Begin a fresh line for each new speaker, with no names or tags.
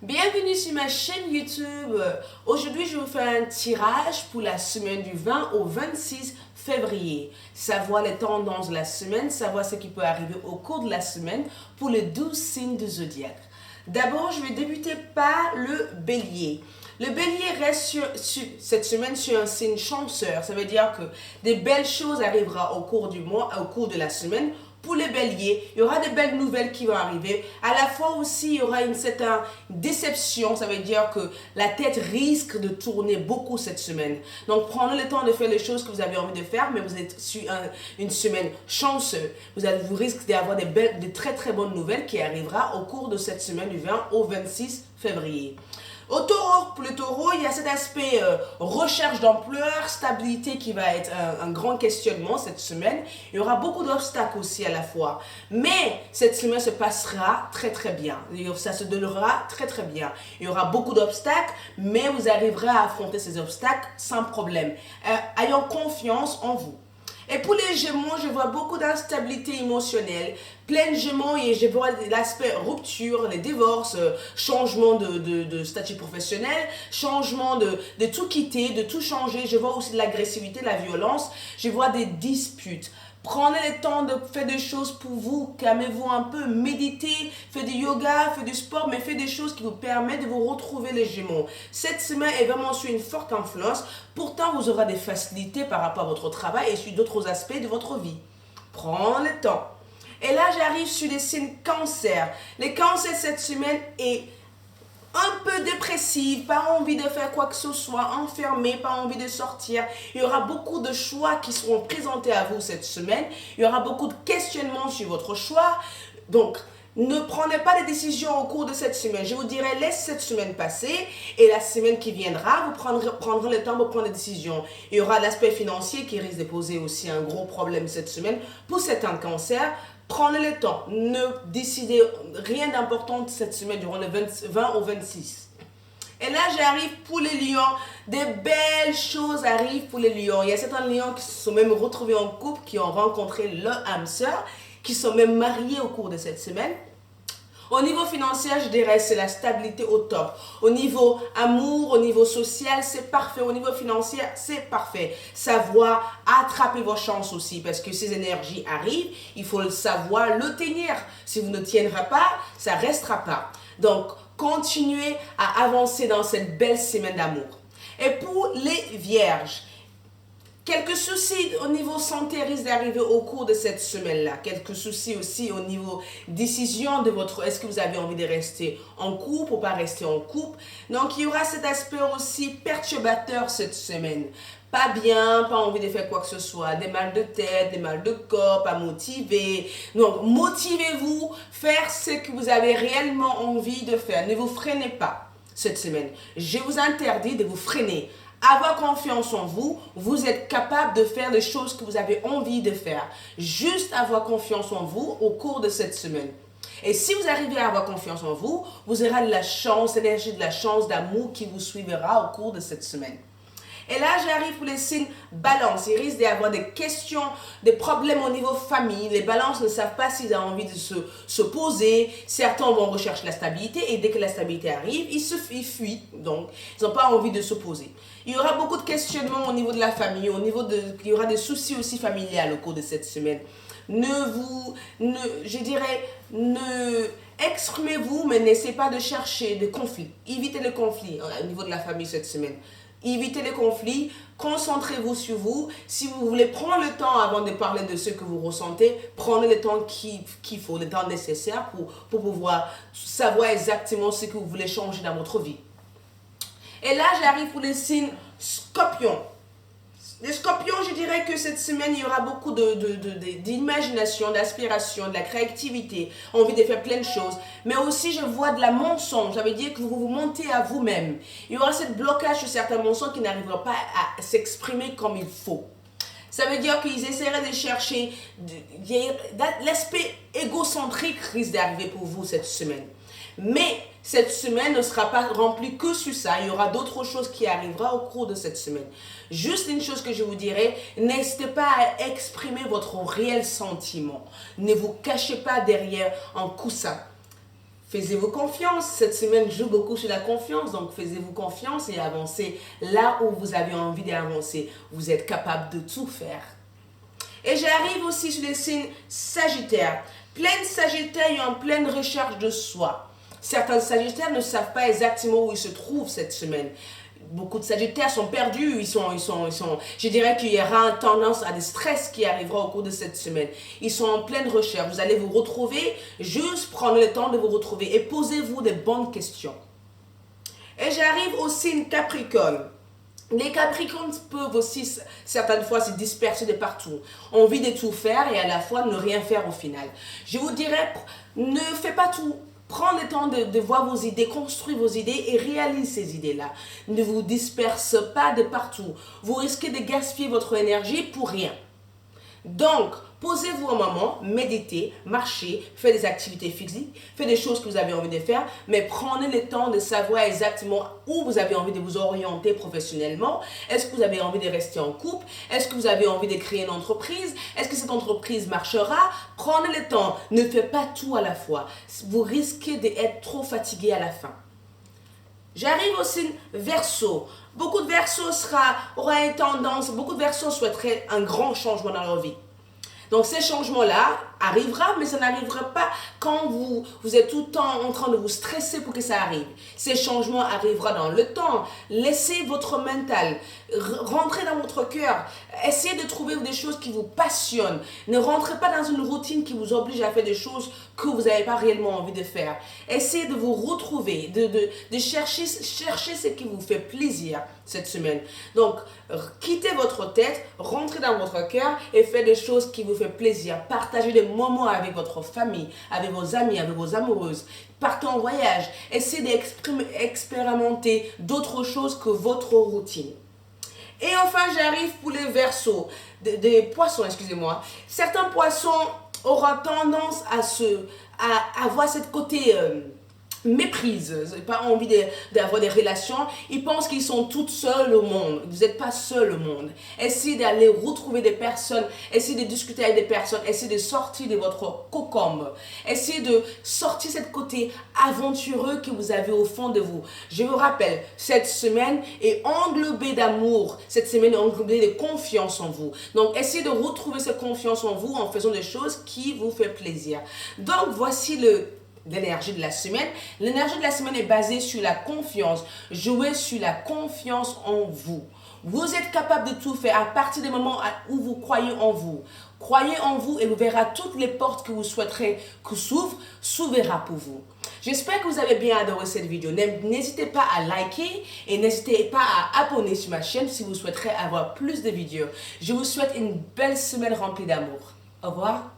Bienvenue sur ma chaîne YouTube. Aujourd'hui, je vous fais un tirage pour la semaine du 20 au 26 février. Savoir les tendances de la semaine, savoir ce qui peut arriver au cours de la semaine pour les 12 signes du zodiaque. D'abord, je vais débuter par le bélier. Le bélier reste cette semaine sur un signe chanceur. Ça veut dire que des belles choses arriveront au cours du mois, au cours de la semaine. Pour les béliers, il y aura des belles nouvelles qui vont arriver. À la fois aussi, il y aura une certaine déception. Ça veut dire que la tête risque de tourner beaucoup cette semaine. Donc, prenez le temps de faire les choses que vous avez envie de faire, mais vous êtes sur une semaine chanceuse. Vous risquez d'avoir de très très bonnes nouvelles qui arrivera au cours de cette semaine du 20 au 26 février. Au taureau, pour le taureau, il y a cet aspect recherche d'ampleur, stabilité qui va être un grand questionnement cette semaine. Il y aura beaucoup d'obstacles aussi à la fois. Mais cette semaine se passera très très bien. Ça se donnera très très bien. Il y aura beaucoup d'obstacles, mais vous arriverez à affronter ces obstacles sans problème. Ayons confiance en vous. Et pour les Gémeaux, je vois beaucoup d'instabilité émotionnelle, plein de Gémeaux et je vois l'aspect rupture, les divorces, changement de statut professionnel, changement de tout quitter, de tout changer. Je vois aussi de l'agressivité, de la violence, je vois des disputes. Prenez le temps de faire des choses pour vous, calmez-vous un peu, méditez, faites du yoga, faites du sport, mais faites des choses qui vous permettent de vous retrouver les Gémeaux. Cette semaine est vraiment sur une forte influence, pourtant vous aurez des facilités par rapport à votre travail et sur d'autres aspects de votre vie. Prenez le temps. Et là, j'arrive sur les signes cancer. Les cancers cette semaine est un peu dépressive, pas envie de faire quoi que ce soit, enfermé, pas envie de sortir. Il y aura beaucoup de choix qui seront présentés à vous cette semaine. Il y aura beaucoup de questionnements sur votre choix. Donc, ne prenez pas de décisions au cours de cette semaine. Je vous dirais, laisse cette semaine passer et la semaine qui viendra, vous prendrez le temps de prendre des décisions. Il y aura l'aspect financier qui risque de poser aussi un gros problème cette semaine pour certains cancers. Prenez le temps, ne décidez rien d'important cette semaine durant le 20 au 26. Et là, j'arrive pour les lions. Des belles choses arrivent pour les lions. Il y a certains lions qui se sont même retrouvés en couple, qui ont rencontré leur âme sœur, qui sont même mariés au cours de cette semaine. Au niveau financier, je dirais c'est la stabilité au top. Au niveau amour, au niveau social, c'est parfait. Au niveau financier, c'est parfait. Savoir attraper vos chances aussi parce que ces énergies arrivent, il faut le savoir le tenir. Si vous ne tiendrez pas, ça ne restera pas. Donc, continuez à avancer dans cette belle semaine d'amour. Et pour les vierges, quelques soucis au niveau santé risquent d'arriver au cours de cette semaine-là. Quelques soucis aussi au niveau décision de votre... Est-ce que vous avez envie de rester en couple ou pas rester en couple? Donc, il y aura cet aspect aussi perturbateur cette semaine. Pas bien, pas envie de faire quoi que ce soit. Des mal de tête, des mal de corps, pas motivé. Donc, motivez-vous, faire ce que vous avez réellement envie de faire. Ne vous freinez pas cette semaine. Je vous interdis de vous freiner. Avoir confiance en vous, vous êtes capable de faire les choses que vous avez envie de faire. Juste avoir confiance en vous au cours de cette semaine. Et si vous arrivez à avoir confiance en vous, vous aurez de la chance, l'énergie de la chance, d'amour qui vous suivra au cours de cette semaine. Et là, j'arrive pour les signes balance. Il risque d'y avoir des questions, des problèmes au niveau famille. Les balances ne savent pas s'ils ont envie de se poser. Certains vont rechercher la stabilité et dès que la stabilité arrive, ils fuient. Donc, ils n'ont pas envie de se poser. Il y aura beaucoup de questionnements au niveau de la famille. Il y aura des soucis aussi familiaux au cours de cette semaine. Exprimez-vous, mais n'essayez pas de chercher de conflits. Évitez le conflit au niveau de la famille cette semaine. Évitez les conflits, concentrez-vous sur vous. Si vous voulez prendre le temps avant de parler de ce que vous ressentez, prenez le temps qu'il faut, le temps nécessaire pour pouvoir savoir exactement ce que vous voulez changer dans votre vie. Et là, j'arrive pour les signes scorpions. Les scorpions, je dirais que cette semaine, il y aura beaucoup d'imagination, d'aspiration, de la créativité, envie de faire plein de choses. Mais aussi, je vois de la mensonge. Ça veut dire que vous vous mentez à vous-même. Il y aura ce blocage sur certains mensonges qui n'arriveront pas à s'exprimer comme il faut. Ça veut dire qu'ils essaieraient de chercher... L'aspect égocentrique risque d'arriver pour vous cette semaine. Mais cette semaine ne sera pas remplie que sur ça. Il y aura d'autres choses qui arriveront au cours de cette semaine. Juste une chose que je vous dirais, n'hésitez pas à exprimer votre réel sentiment. Ne vous cachez pas derrière un coussin. Faites-vous confiance. Cette semaine joue beaucoup sur la confiance. Donc, faites-vous confiance et avancez là où vous avez envie d'avancer. Vous êtes capable de tout faire. Et j'arrive aussi sur les signes Sagittaires. Plein Sagittaires et en pleine recherche de soi. Certains Sagittaires ne savent pas exactement où ils se trouvent cette semaine. Beaucoup de Sagittaires sont perdus, je dirais qu'il y aura une tendance à des stress qui arrivera au cours de cette semaine. Ils sont en pleine recherche, vous allez vous retrouver, juste prendre le temps de vous retrouver et posez-vous des bonnes questions. Et j'arrive au signe Capricorne. Les Capricornes peuvent aussi certaines fois se disperser de partout. Envie de tout faire et à la fois ne rien faire au final. Je vous dirais, ne faites pas tout. Prends le temps de voir vos idées, construire vos idées et réalise ces idées-là. Ne vous disperse pas de partout. Vous risquez de gaspiller votre énergie pour rien. Donc, posez-vous un moment, méditez, marchez, faites des activités physiques, faites des choses que vous avez envie de faire, mais prenez le temps de savoir exactement où vous avez envie de vous orienter professionnellement. Est-ce que vous avez envie de rester en couple? Est-ce que vous avez envie de créer une entreprise? Est-ce que cette entreprise marchera? Prenez le temps, ne faites pas tout à la fois. Vous risquez d'être trop fatigué à la fin. J'arrive aussi Verseau. Beaucoup de Verseaux aura une tendance, beaucoup de Verseaux souhaiteraient un grand changement dans leur vie. Donc ces changements-là arrivera, mais ça n'arrivera pas quand vous êtes tout le temps en train de vous stresser pour que ça arrive. Ces changements arriveront dans le temps. Laissez votre mental, rentrez dans votre cœur, essayez de trouver des choses qui vous passionnent. Ne rentrez pas dans une routine qui vous oblige à faire des choses que vous n'avez pas réellement envie de faire. Essayez de vous retrouver, de chercher ce qui vous fait plaisir cette semaine. Donc, quittez votre tête, rentrez dans votre cœur et faites des choses qui vous font plaisir. Partagez des moments avec votre famille, avec vos amis, avec vos amoureuses. Partez en voyage. Essayez d'expérimenter d'autres choses que votre routine. Et enfin, j'arrive pour les Verseaux, des poissons, excusez-moi. Certains poissons auront tendance à avoir cette côté méprise, pas envie d'avoir des relations. Ils pensent qu'ils sont toutes seuls au monde. Vous n'êtes pas seul au monde. Essayez d'aller retrouver des personnes, essayez de discuter avec des personnes, essayez de sortir de votre cocon. Essayez de sortir ce côté aventureux que vous avez au fond de vous. Je vous rappelle, cette semaine est englobée d'amour, cette semaine est englobée de confiance en vous. Donc, essayez de retrouver cette confiance en vous en faisant des choses qui vous font plaisir. Donc, voici l'énergie de la semaine. L'énergie de la semaine est basée sur la confiance. Jouez sur la confiance en vous. Vous êtes capable de tout faire à partir du moment où vous croyez en vous. Croyez en vous et vous verrez toutes les portes que vous souhaiterez que s'ouvrira pour vous. J'espère que vous avez bien adoré cette vidéo. N'hésitez pas à liker et n'hésitez pas à abonner sur ma chaîne si vous souhaiterez avoir plus de vidéos. Je vous souhaite une belle semaine remplie d'amour. Au revoir.